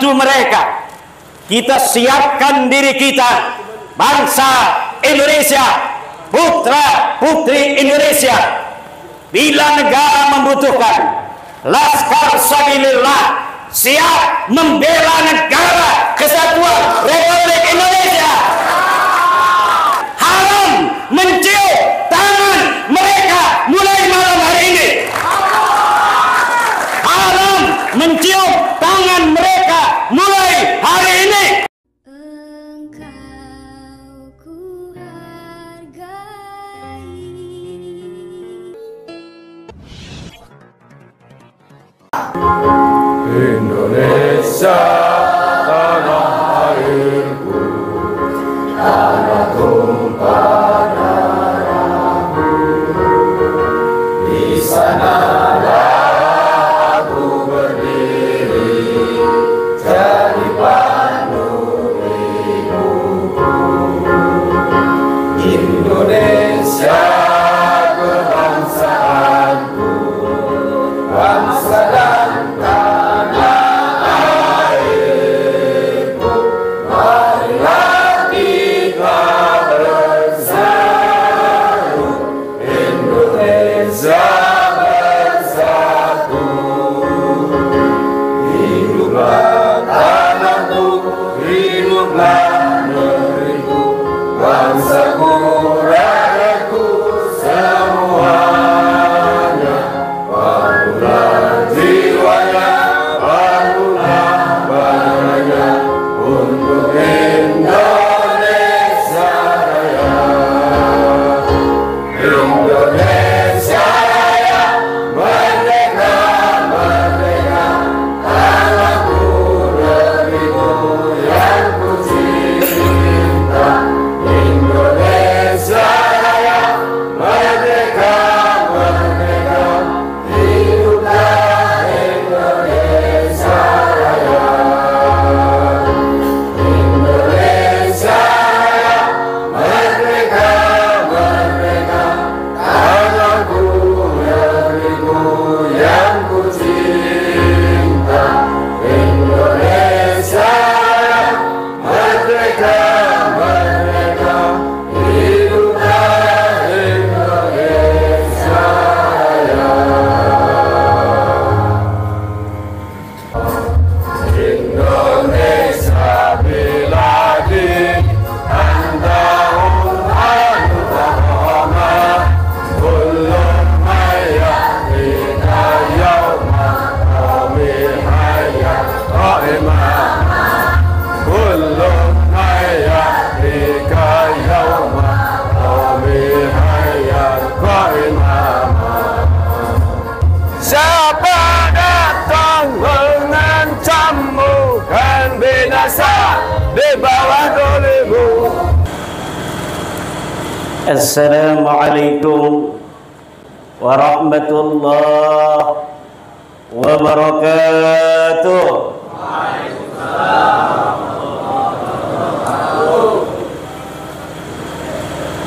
menuju mereka. Kita siapkan diri kita, bangsa Indonesia, putra putri Indonesia. Bila negara membutuhkan, Laskar Sabilillah siap membela negara kesatuan Republik Indonesia. Haram mencium tangan mereka mulai malam hari ini. Haram mencium tangan mereka mulai hari ini. Engkau ku hargai. Indonesia tanah airku, tanah tumpah darahku. Di sanalah aku berdiri, jadi pandu hidupku. Indonesia kebangsaanku, bangsa dan tanah airku. Marilah kita berseru, Indonesia bersatu. Hiduplah tanahku, hiduplah negeriku, bangsaku, rakyatku semuanya. Bangunlah jiwanya, bangunlah badannya untuk Indonesia Raya. Indonesia Raya, merdeka, merdeka, tanahku, negeriku yang ku cinta. Indonesia Raya, merdeka, merdeka, hiduplah Indonesia Raya. Indonesia Raya, merdeka, merdeka, tanahku, negeriku yang ku cinta. Indonesia Raya, merdeka, merdeka, hiduplah Indonesia Raya. Indonesia bila diandang al-Muharramah, kullu mayyahina yawma qawmi hayat qa'imah. Kullu mayyahika yawma qawmi hayat qa'imah. Siapa datang mengancammu kan binasa di bawah dolimu. Assalamualaikum warahmatullahi wabarakatuh.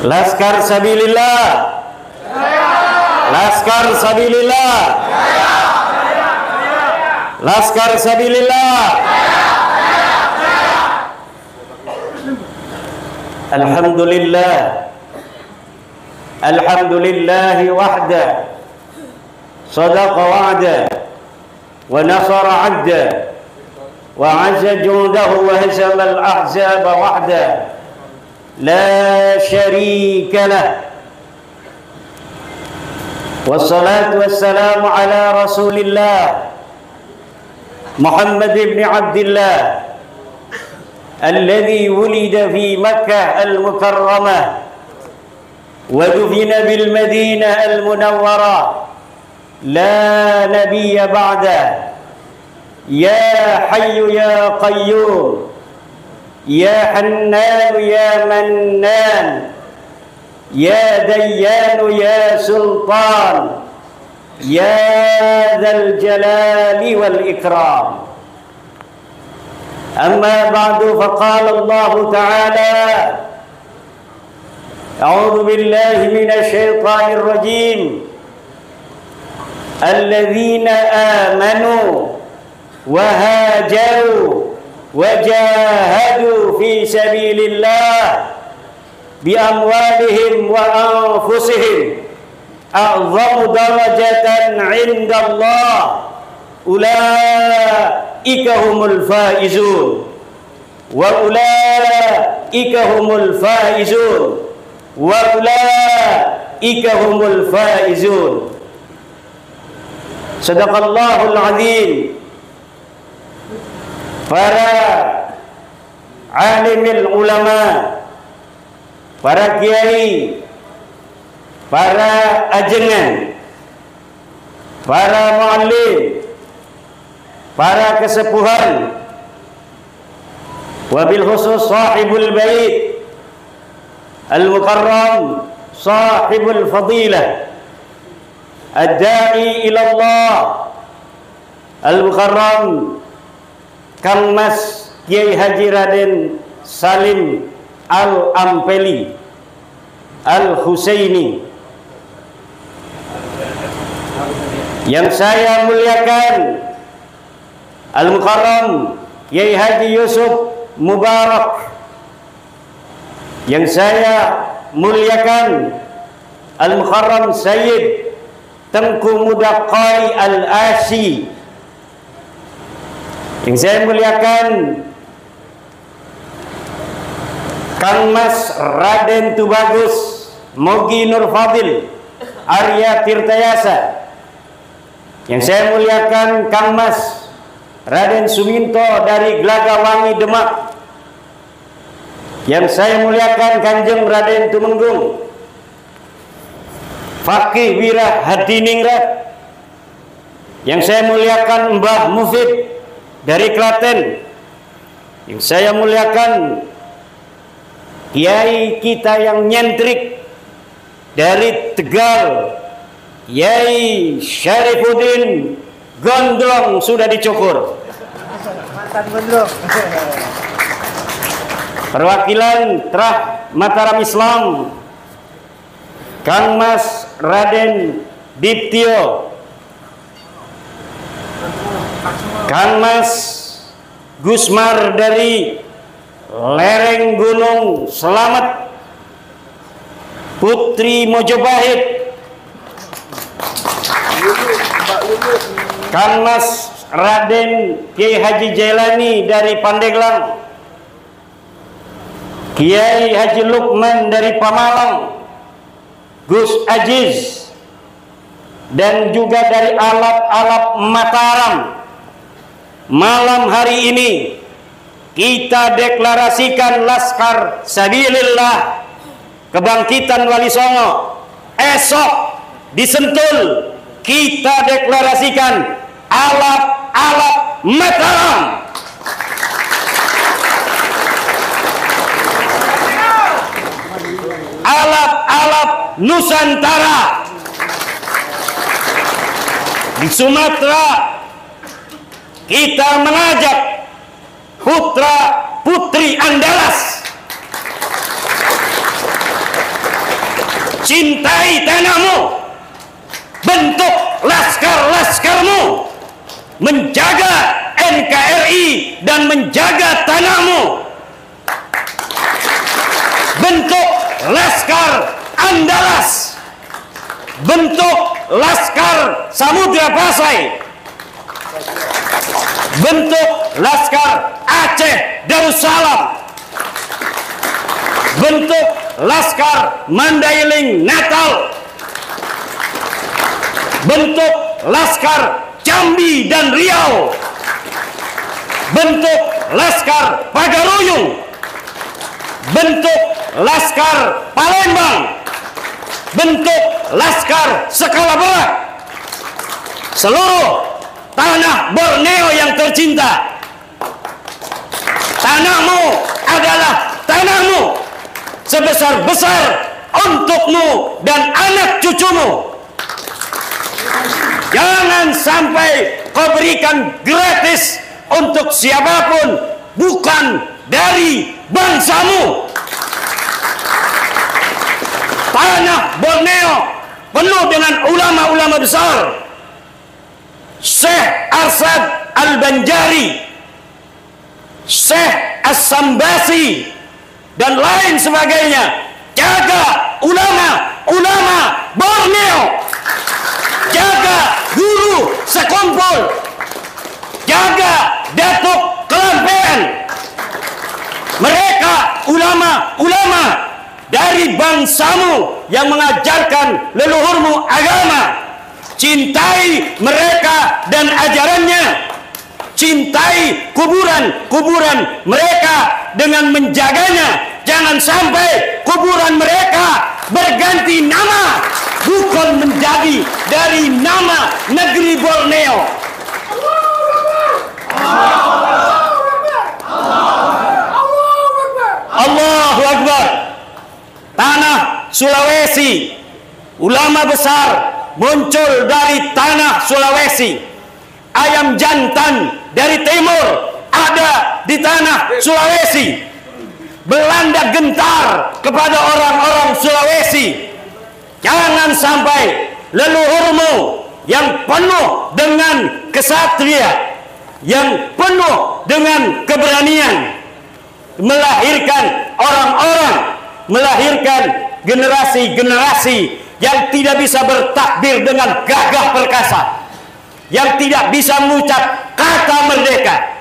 Laskar Sabilillah, Laskar Sabilillah, Laskar Sabilillah. Alhamdulillah, alhamdulillah wahda, sadaqa wa'da, wa nasara 'abda, wa 'azza judahu wa hazama al-ahzaba wahda. لا شريك له والصلاة والسلام على رسول الله محمد بن عبد الله الذي ولد في مكة المكرمة ودفن بالمدينة المنورة لا نبي بعده. يا حي يا قيوم، يا حنان يا منان، يا ديان يا سلطان، يا ذا الجلال والإكرام. أما بعد فقال الله تعالى: أعوذ بالله من الشيطان الرجيم. الذين آمنوا وهاجروا wajahadu fi sabilillah bi amwalihim wa anfusihim a'zamu darajatan 'inda Allah ulaika humul faizun wa ulaika humul faizun wa ulaika humul faizun. Sadaqallahul azim. Para alimil ulama, para kiai, para ajengan, para muallim, para kesepuhan, wabil khusus sahibul bait al-mukarram, sahibul fadilah, ad-da'i ila Allah, al-mukarram Kang Mas Kiai Haji Raden Salim Al-Ampeli Al-Husaini, yang saya muliakan Al-Mukarram Kiai Haji Yusuf Mubarak, yang saya muliakan Al-Mukarram Sayyid Tengku Muda Qari Al-Asi, yang saya muliakan Kang Mas Raden Tubagus Mogi Nur Fadil Arya Tirtayasa, yang saya muliakan Kang Mas Raden Suminto dari Glagawangi Demak, yang saya muliakan Kanjeng Raden Tumenggung Fakih Wira Hadiningrat, yang saya muliakan Mbah Mufid dari Klaten, yang saya muliakan kiai kita yang nyentrik dari Tegal, Kiai Syarifuddin Gondrong sudah dicukur. Mantan Gondrong. Perwakilan Trah Mataram Islam, Kang Mas Raden Diptio, Kang Mas Gusmar dari lereng Gunung Selamet, Putri Mojopahit, Kang Mas Raden Kiai Haji Jailani dari Pandeglang, Kiai Haji Lukman dari Pamalang, Gus Aziz, dan juga dari Alap-Alap Mataram. Malam hari ini kita deklarasikan Laskar Sabilillah Kebangkitan Wali Songo. Esok di Sentul kita deklarasikan Alap-Alap Mataram. Alap-Alap Nusantara. Di Sumatera kita mengajak putra putri Andalas, cintai tanahmu, bentuk laskar-laskarmu, menjaga NKRI dan menjaga tanahmu, bentuk Laskar Andalas, bentuk Laskar Samudra Pasai, bentuk Laskar Aceh Darussalam, bentuk Laskar Mandailing Natal, bentuk Laskar Jambi dan Riau, bentuk Laskar Pagaruyung, bentuk Laskar Palembang, bentuk Laskar Skala Barat, seluruh tanah Borneo yang tercinta. Tanahmu adalah tanahmu, sebesar-besar untukmu dan anak cucumu. Jangan sampai kau berikan gratis untuk siapapun bukan dari bangsamu. Tanah Borneo penuh dengan ulama-ulama besar. Syekh Arsad Al-Banjari, Syekh As-Sambasi dan lain sebagainya. Jaga ulama Borneo, jaga guru sekumpul, jaga Datuk Kelampean. Mereka ulama dari bangsamu yang mengajarkan leluhurmu agama. Cintai mereka dan ajarannya. Cintai kuburan mereka dengan menjaganya. Jangan sampai kuburan mereka berganti nama, bukan menjadi dari nama negeri Borneo. Allahu Akbar. Tanah Sulawesi, ulama besar muncul dari tanah Sulawesi. Ayam jantan dari timur ada di tanah Sulawesi. Belanda gentar kepada orang-orang Sulawesi. Jangan sampai leluhurmu yang penuh dengan kesatria, yang penuh dengan keberanian, melahirkan orang-orang, melahirkan generasi-generasi yang tidak bisa bertakbir dengan gagah perkasa, yang tidak bisa mengucap kata merdeka.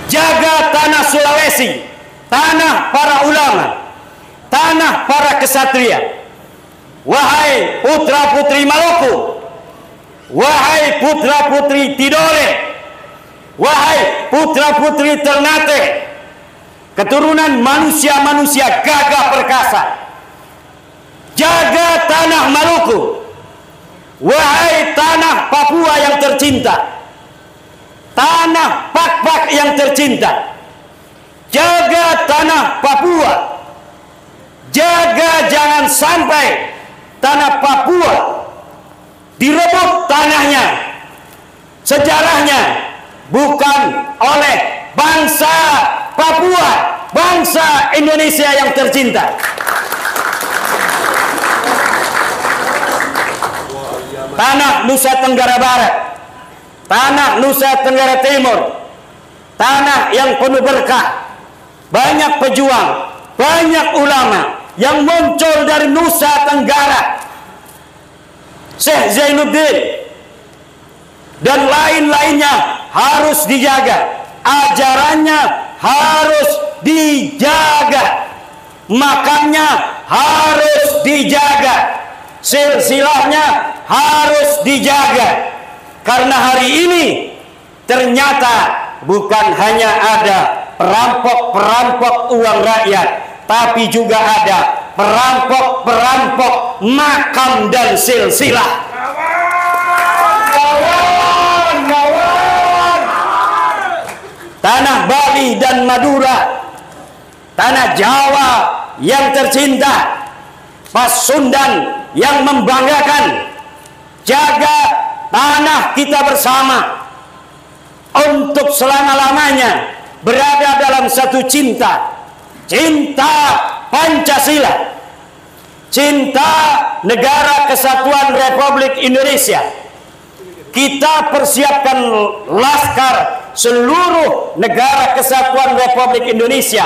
Jaga tanah Sulawesi, tanah para ulama, tanah para kesatria. Wahai putra-putri Maluku, wahai putra-putri Tidore, wahai putra-putri Ternate, keturunan manusia-manusia gagah perkasa. Jaga tanah Maluku. Wahai tanah Papua yang tercinta, tanah Pak-Pak yang tercinta, jaga tanah Papua. Jaga jangan sampai tanah Papua direbut tanahnya, sejarahnya bukan oleh bangsa Papua, bangsa Indonesia yang tercinta. Tanah Nusa Tenggara Barat, tanah Nusa Tenggara Timur, tanah yang penuh berkah, banyak pejuang, banyak ulama yang muncul dari Nusa Tenggara. Syekh Zainuddin dan lain-lainnya harus dijaga, ajarannya harus dijaga, makamnya harus dijaga, silsilahnya harus dijaga. Karena hari ini ternyata bukan hanya ada perampok-perampok uang rakyat, tapi juga ada perampok-perampok makam dan silsilah. Tanah Bali dan Madura, tanah Jawa yang tercinta, Pasundan yang membanggakan. Jaga tanah kita bersama untuk selama-lamanya berada dalam satu cinta, cinta Pancasila, cinta Negara Kesatuan Republik Indonesia. Kita persiapkan laskar seluruh Negara Kesatuan Republik Indonesia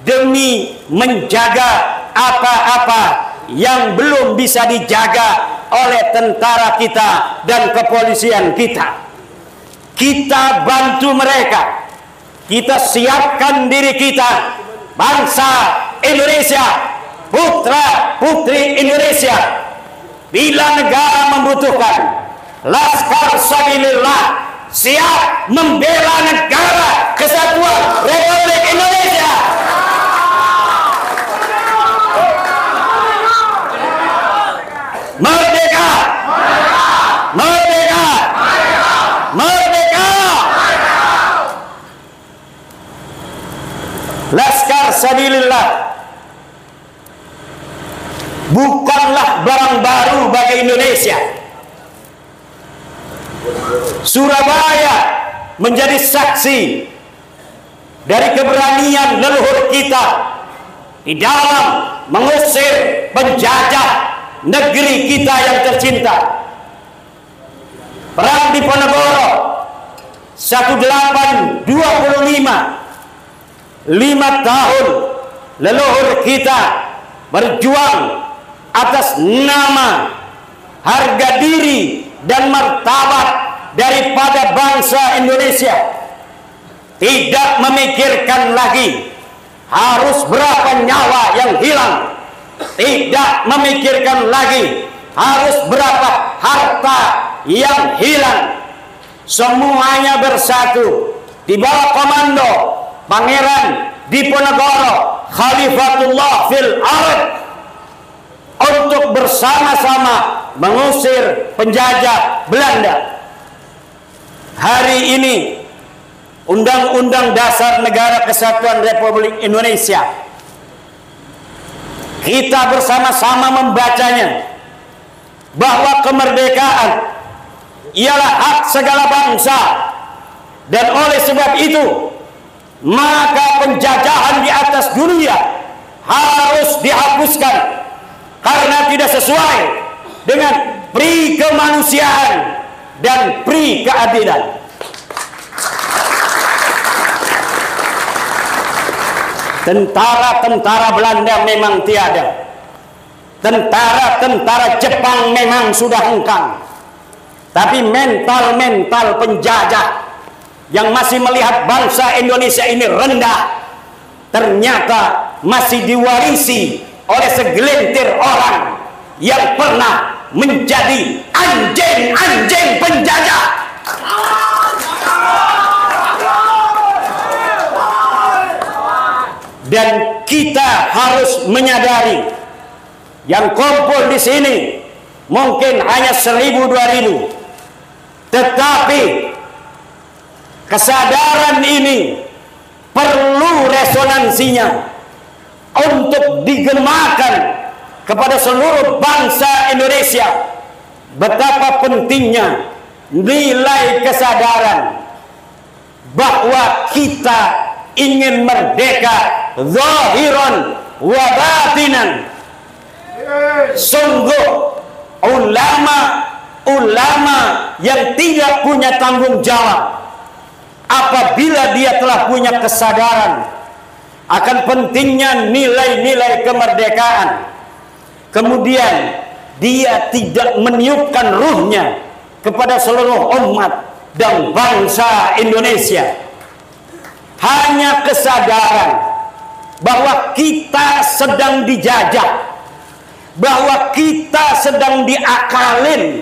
demi menjaga apa-apa yang belum bisa dijaga oleh tentara kita dan kepolisian kita. Kita bantu mereka, kita siapkan diri kita, bangsa Indonesia, putra putri Indonesia. Bila negara membutuhkan, Laskar Sabilillah siap membela negara kesatuan Republik Indonesia. Merdeka! Merdeka! Merdeka! Laskar Sabilillah bukanlah barang baru bagi Indonesia. Surabaya menjadi saksi dari keberanian leluhur kita di dalam mengusir penjajah negeri kita yang tercinta. Perang Diponegoro 1825, 5 tahun leluhur kita berjuang atas nama, harga diri dan martabat daripada bangsa Indonesia. Tidak memikirkan lagi harus berapa nyawa yang hilang, tidak memikirkan lagi harus berapa harta yang hilang. Semuanya bersatu di bawah komando Pangeran Diponegoro Khalifatullah fil Ard untuk bersama-sama mengusir penjajah Belanda. Hari ini Undang-Undang Dasar Negara Kesatuan Republik Indonesia, kita bersama-sama membacanya, bahwa kemerdekaan ialah hak segala bangsa, dan oleh sebab itu maka penjajahan di atas dunia harus dihapuskan karena tidak sesuai dengan pri kemanusiaan dan pri keadilan. Tentara-tentara Belanda memang tiada, tentara-tentara Jepang memang sudah hengkang, tapi mental-mental penjajah yang masih melihat bangsa Indonesia ini rendah ternyata masih diwarisi oleh segelintir orang yang pernah menjadi anjing-anjing penjajah. Dan kita harus menyadari, yang kumpul di sini mungkin hanya 1.000-2.000, tetapi kesadaran ini perlu resonansinya untuk digemakan kepada seluruh bangsa Indonesia. Betapa pentingnya nilai kesadaran bahwa kita ingin merdeka zahiran wa batinan. Sungguh ulama yang tidak punya tanggung jawab apabila dia telah punya kesadaran akan pentingnya nilai-nilai kemerdekaan, kemudian dia tidak meniupkan ruhnya kepada seluruh umat dan bangsa Indonesia. Hanya kesadaran bahwa kita sedang dijajah, bahwa kita sedang diakalin,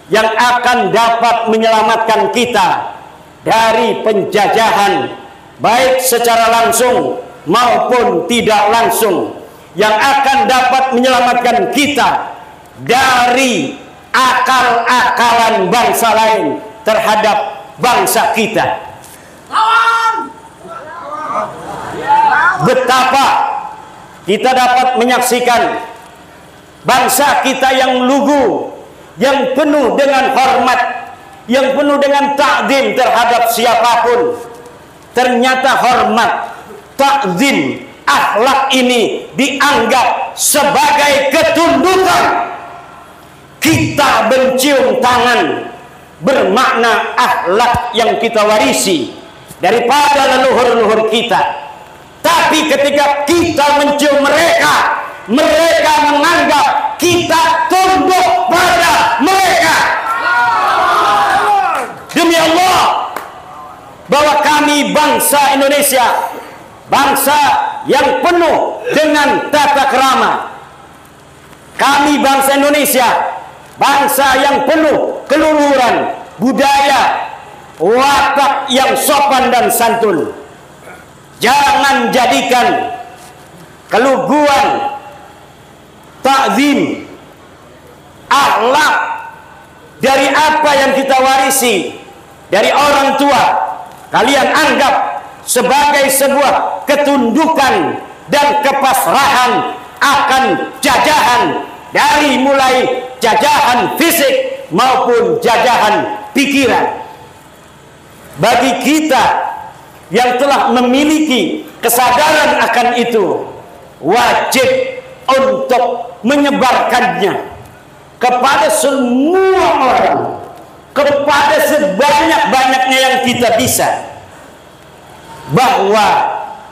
yang akan dapat menyelamatkan kita dari penjajahan baik secara langsung maupun tidak langsung, yang akan dapat menyelamatkan kita dari akal-akalan bangsa lain terhadap bangsa kita. Betapa kita dapat menyaksikan bangsa kita yang lugu, yang penuh dengan hormat, yang penuh dengan takzim terhadap siapapun. Ternyata hormat, takzim, akhlak ini dianggap sebagai ketundukan. Kita mencium tangan bermakna akhlak yang kita warisi daripada leluhur-leluhur kita. Tapi ketika kita mencium mereka, mereka menganggap kita tunduk pada mereka. Demi Allah, bahwa kami bangsa Indonesia, bangsa yang penuh dengan tata krama. Kami bangsa Indonesia, bangsa yang penuh keluhuran, budaya, watak yang sopan dan santun. Jangan jadikan keluguan, takzim, akhlak dari apa yang kita warisi dari orang tua, kalian anggap sebagai sebuah ketundukan dan kepasrahan akan jajahan, dari mulai jajahan fisik maupun jajahan pikiran. Bagi kita yang telah memiliki kesadaran akan itu, wajib untuk menyebarkannya kepada semua orang, kepada sebanyak-banyaknya yang kita bisa, bahwa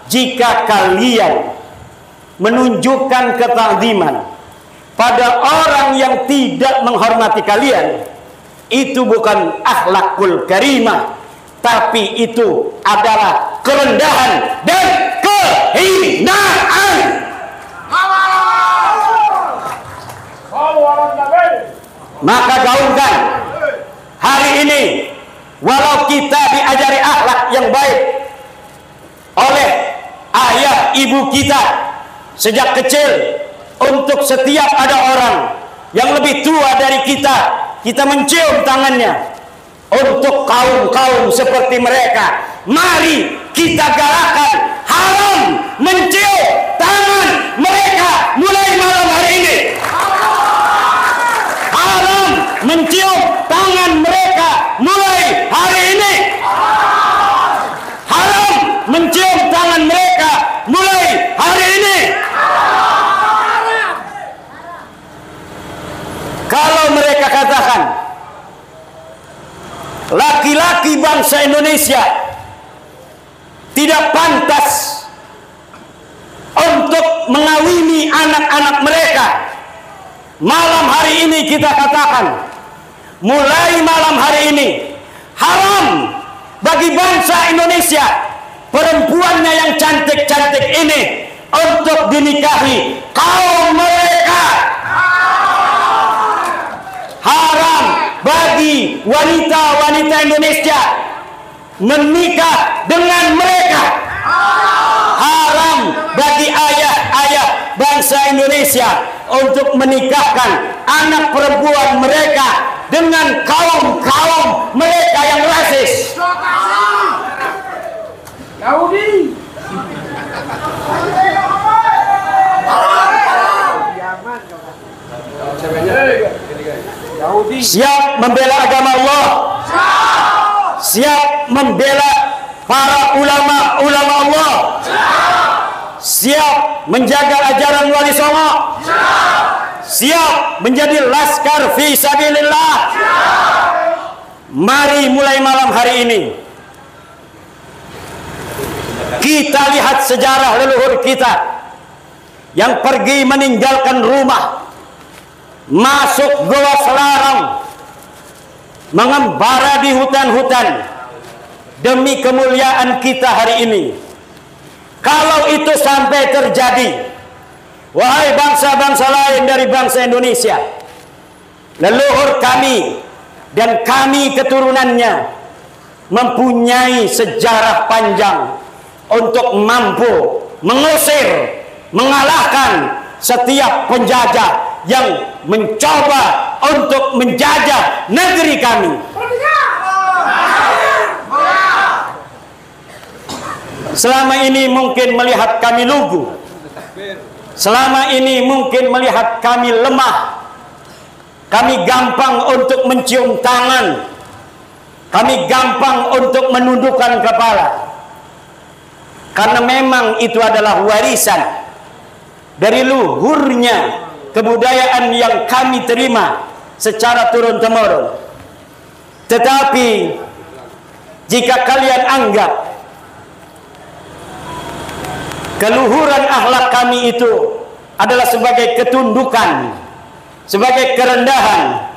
jika kalian menunjukkan ketakziman pada orang yang tidak menghormati kalian, itu bukan akhlakul karimah, tapi itu adalah kerendahan dan kehinaan. Maka gaungkan hari ini, walau kita diajari akhlak yang baik oleh ayah ibu kita sejak kecil, untuk setiap ada orang yang lebih tua dari kita, kita mencium tangannya. Untuk kaum-kaum seperti mereka, mari kita galakan haram mencium tangan mereka mulai malam hari ini. Haram mencium tangan mereka mulai hari ini. Haram mencium tangan mereka mulai hari ini. Kalau mereka katakan laki-laki bangsa Indonesia tidak pantas untuk mengawini anak-anak mereka, malam hari ini kita katakan, mulai malam hari ini haram bagi bangsa Indonesia, perempuannya yang cantik-cantik ini, untuk dinikahi kaum mereka. Haram bagi wanita-wanita Indonesia menikah dengan mereka. Haram bagi ayah-ayah bangsa Indonesia untuk menikahkan anak perempuan mereka dengan kaum-kaum mereka yang rasis. Yahudi. Siap membela agama Allah, siap membela para ulama-ulama Allah, siap menjaga ajaran Wali Songo, siap menjadi laskar fi sabilillah. Mari mulai malam hari ini kita lihat sejarah leluhur kita yang pergi meninggalkan rumah, masuk goa selarang, mengembara di hutan-hutan demi kemuliaan kita hari ini. Kalau itu sampai terjadi, wahai bangsa-bangsa lain dari bangsa Indonesia, leluhur kami dan kami keturunannya mempunyai sejarah panjang untuk mampu mengusir, mengalahkan setiap penjajah yang mencoba untuk menjajah negeri kami. Selama ini mungkin melihat kami lugu, selama ini mungkin melihat kami lemah, kami gampang untuk mencium tangan, kami gampang untuk menundukkan kepala, karena memang itu adalah warisan dari luhurnya kebudayaan yang kami terima secara turun-temurun. Tetapi jika kalian anggap keluhuran akhlak kami itu adalah sebagai ketundukan, sebagai kerendahan,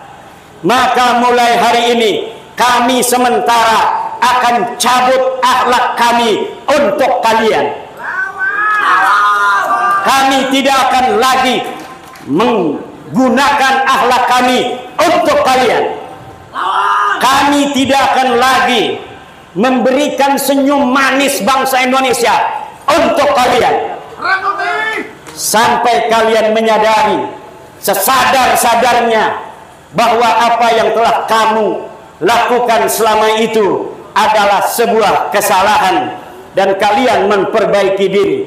maka mulai hari ini kami sementara akan cabut akhlak kami untuk kalian. Kami tidak akan lagi menggunakan akhlak kami untuk kalian. Kami tidak akan lagi memberikan senyum manis bangsa Indonesia untuk kalian. Sampai kalian menyadari sesadar-sadarnya bahwa apa yang telah kamu lakukan selama itu adalah sebuah kesalahan dan kalian memperbaiki diri.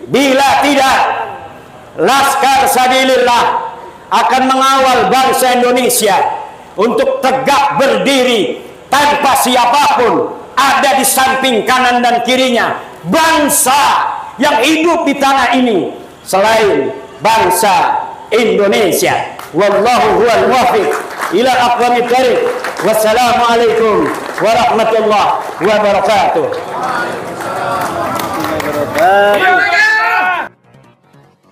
Bila tidak, Laskar Sabilillah akan mengawal bangsa Indonesia untuk tegak berdiri tanpa siapapun ada di samping kanan dan kirinya bangsa yang hidup di tanah ini selain bangsa Indonesia. Wallahu huwal muwaffiq. ila aqwamit thariq. Wassalamualaikum warahmatullahi wabarakatuh. Waalaikumsalam.